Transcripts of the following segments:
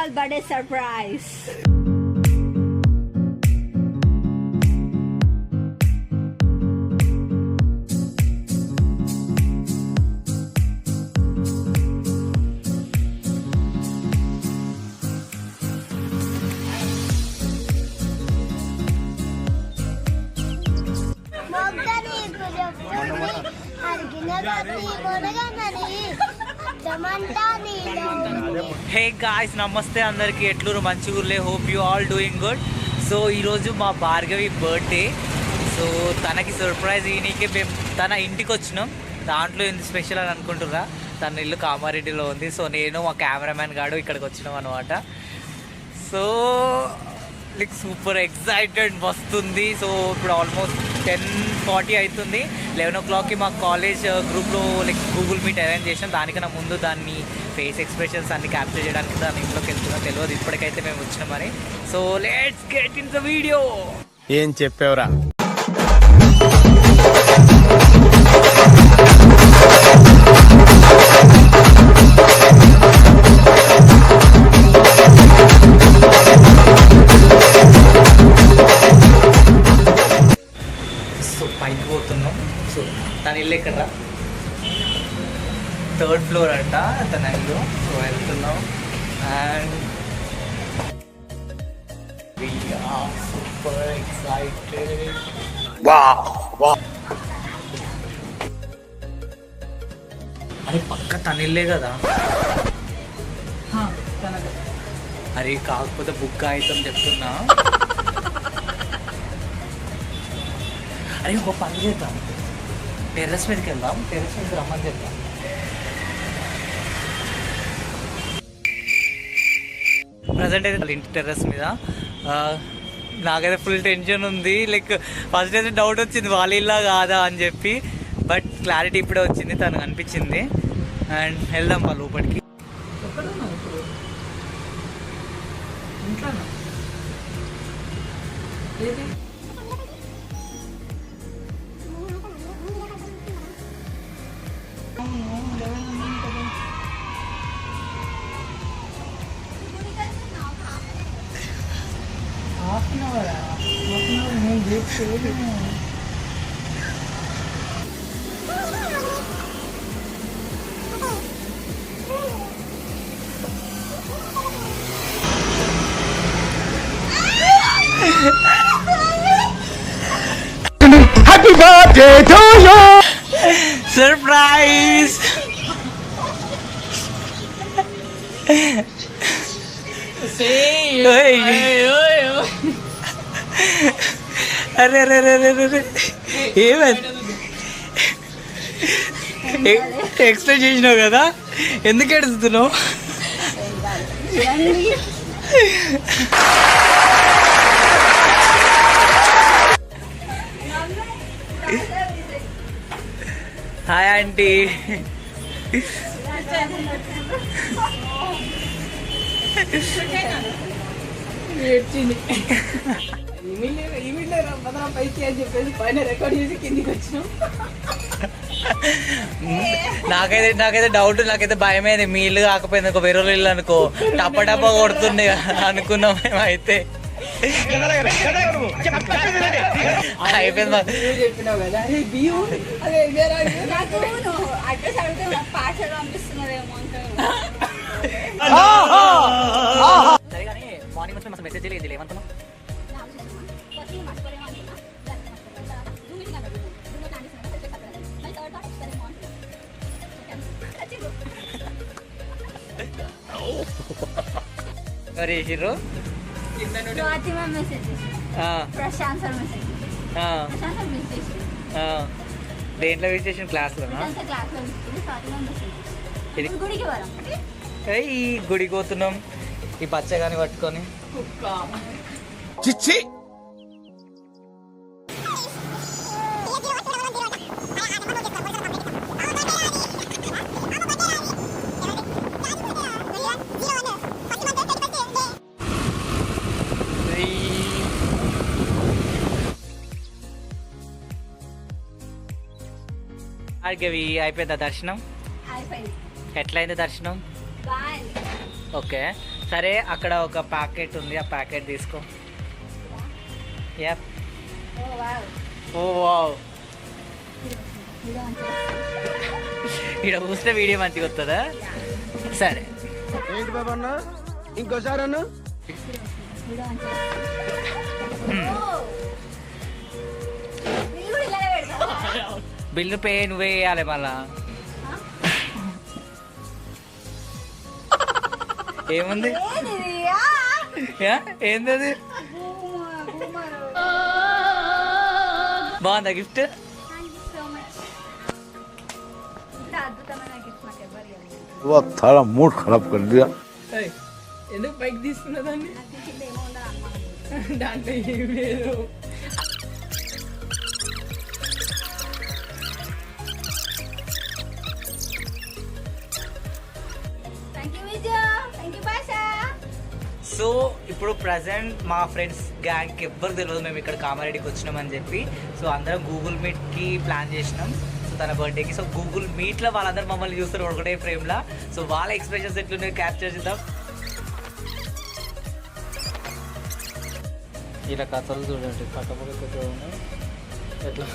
special birthday surprise. Hey guys, నమస్తే అందరికి. ఎట్లూరు మంచిగుర్లే. Hope you all doing good. So ఈరోజు మా భార్గవి బర్త్డే. సో తనకి సర్ప్రైజ్ ఈయనకి మేము తన ఇంటికి వచ్చినాం. దాంట్లో ఏంది స్పెషల్ అని అనుకుంటున్నా. తన ఇల్లు కామారెడ్డిలో ఉంది. సో నేను మా కెమెరామ్యాన్ గాడు ఇక్కడికి వచ్చినాం అనమాట. సో లైక్ సూపర్ ఎక్సైటెడ్ వస్తుంది. సో ఇప్పుడు ఆల్మోస్ట్ 10:40 అవుతుంది. 11 o'clockకి మా కాలేజ్ గ్రూప్లో లైక్ గూగుల్ మీట్ అరేంజ్ చేసాం. దానికన్నా ముందు దాన్ని ఫేస్ ఎక్స్ప్రెషన్స్ అన్ని క్యాప్చర్ చేయడానికి దాని ఇంట్లోకి వెళ్తున్నా తెలియదు. ఇప్పటికైతే మేము వచ్చినామని. So let's get in the video. ఏం చెప్పావురా? పైకి పోతున్నాం. సో తన ఇల్లు ఎక్కడ? 3rd floor అంట తన ఇల్లు. సో వెళ్తున్నాం and we are super excited. అరే పక్క తన ఇల్లే కదా. అరే కాకపోతే బుక్ అవుతాం చెప్తున్నా. అరే ఒక పని చేద్దాం, టెర్రస్ మీదకి వెళ్దాం. టెర్రస్ మీదకి రమ్మని చెప్తాం. ప్రజెంట్ అయితే ఇంటి టెర్రస్ మీద. నాకైతే ఫుల్ టెన్షన్ ఉంది. లైక్ ఫస్ట్ అయితే డౌట్ వచ్చింది వాళ్ళ ఇల్లా కాదా అని చెప్పి. బట్ క్లారిటీ ఇప్పుడే వచ్చింది, తనకు అనిపించింది. అండ్ వెళ్దాం వాళ్ళ లోపలికి. Happy birthday to you! Surprise! అరే అరే అరే అరే అరే ఏమైంది? ఎక్స్ప్లెయిన్ చేసినావు కదా, ఎందుకు ఎడుతున్నావు? Hi aunty. నాకైతే డౌట్, నాకైతే భయమైంది. మీ ఇల్లు కాకపోయింది ఒక వేరే ఇల్లు అనుకో, టప్ప టప్ప కొడుతుండే అనుకున్నాం మేమైతే. అయిపోయింది. సరే కానీ మార్నింగ్ వచ్చి మెసేజ్ చేయలేదు, ఏమంటున్నావు? ఎవరు చేసిర్రు? దేంట్లో విష్ చేసిన? క్లాస్లోనా? ఈ గుడికి పోతున్నాం ఈ పచ్చగాని పట్టుకొని. చిచ్చి భార్గవి అయిపోయిందా దర్శనం? ఎట్లయింది దర్శనం? ఓకే. సరే అక్కడ ఒక ప్యాకెట్ ఉంది, ఆ ప్యాకెట్ తీసుకో. ఓ వావ్, ఇక్కడ చూస్తే వీడియో మంచిగా వస్తుందా? సరే ఏంటి బాబా అన్న ఇంకోసారి అన్న బిల్లు పే నువ్వే వేయాలి మళ్ళా. ఏముంది? ఏంది అది? బాగుందా గిఫ్ట్? वो थारा मूड खराब कर दिया। ఎందుకు బైక్ తీసుకున్నా దాన్ని? దాంట్లో ఏం లేదు. సో ఇప్పుడు ప్రజెంట్ మా ఫ్రెండ్స్ గ్యాంగ్కి ఎవ్వరు తెలియదు మేము ఇక్కడ కామారెడ్డికి వచ్చినామని చెప్పి. సో అందరం గూగుల్ మీట్కి ప్లాన్ చేసినాం సో తన బర్త్డేకి. సో గూగుల్ మీట్లో వాళ్ళందరూ మమ్మల్ని చూస్తారు ఒకటే ఫ్రేమ్లా. సో వాళ్ళ ఎక్స్ప్రెషన్స్ ఎట్లున్నాయో క్యాప్చర్ చేద్దాం. ఇలా కథలు చూడండి, పక్కపక్క కథలు ఉన్నాయి ఎట్లా.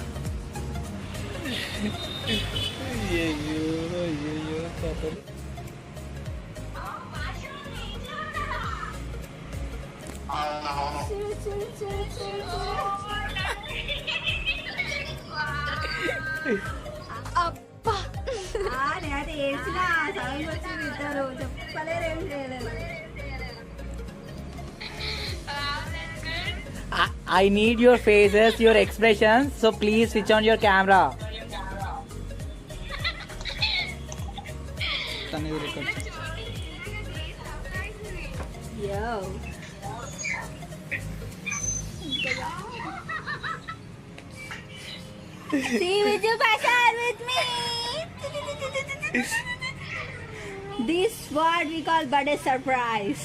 అయ్యో కథలు. అబ్బా నేనైతే వేసిన సగం వచ్చి ఇద్దరు చెప్పలేరు, ఏం చేయలేదు. I need your faces, your expressions, so please switch on your camera. Yo. See with you, Pashan, with me. This what we call birthday surprise.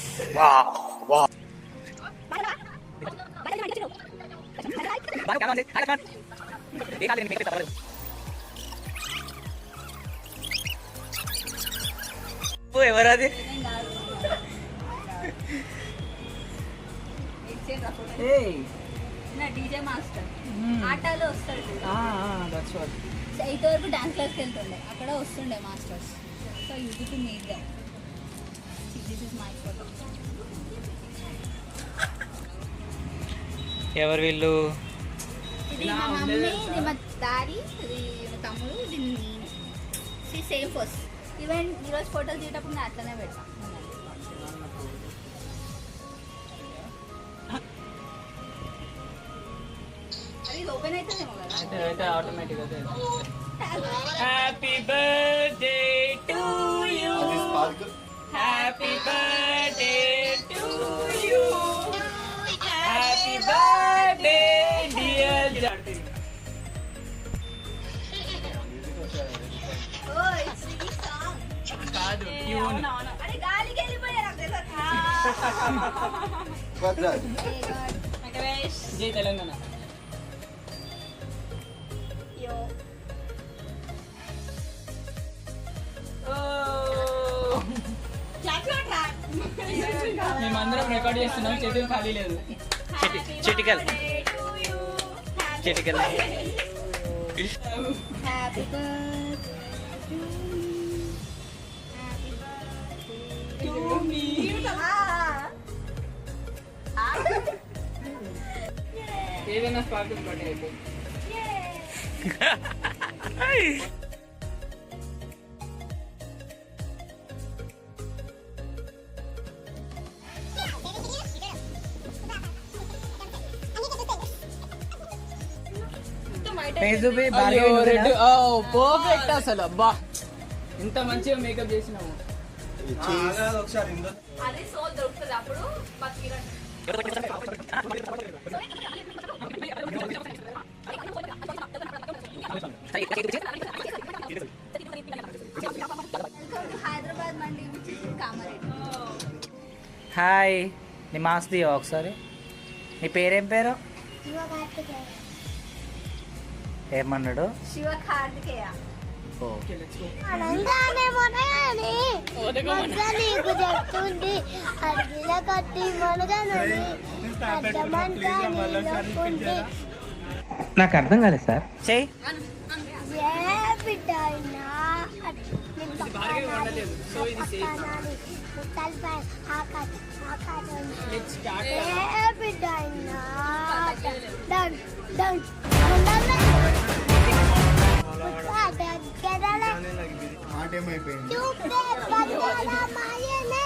ఎవరది? నా డీజే మాస్టర్ ఆటోలో వస్తాడు. That's what. 8 వరకు డాన్స్ క్లాస్కి వెళ్తుండే, అక్కడ వస్తుండే masters. So YouTube meet them. This is my photo. ఎవరు వీళ్ళు? ఇది మా మమ్మీ, ఇది మా డాడీ, ఇది మా తమ్ముడు, ఇది నేను. C same first. ఈవెన్ ఈరోజు ఫోటోలు తీసేటప్పుడు నేను అట్లనే పెడతాను. అది ఓపెన్ అవుతుందేమో కదా. ఆటోమేటిక్ అదే. Happy birthday to you, happy birthday to you, happy birthday dear. Oh it's the song. కాదు ట్యూన్. అరే గాలికి వెళ్ళిపోయా నాకు తెలుసా. జై తెలంగాణ. యో మేమందరం రికార్డ్ చేస్తున్నాం, చేతులు ఖాళీ లేదు. చిటికల్ చిటికల్. Happy birthday to me. ఏదైనా స్పార్కిల్ బర్త్డే అయితే పర్ఫెక్ట్ అసలు. అబ్బా ఇంత మంచిగా మేకప్ చేసినాము. అది సోల్ దొరుకుతుంది అప్పుడు హైదరాబాద్ మండి కామారెడ్డి. హాయ్, నీ మాస్క్ తీయవా ఒకసారి? నీ పేరేం పేరు? ఏమన్నాడు? శివ కార్తికేయ. ఓ నీకు చెప్తుంది అడిగిన కట్టి మనగనని అర్థమంతా నీలోకుంది. నాకు అర్థం కాలేదు సార్. చెయ్యి. ఏ బిడ్డ అయినా నీ పక్కనాలి, ముసలిపై ఆకాశం. ఏ బిడ్డ అయినా డన్ డన్ మాట ఏమైపోయింది చూపే బంగాళ మాయనే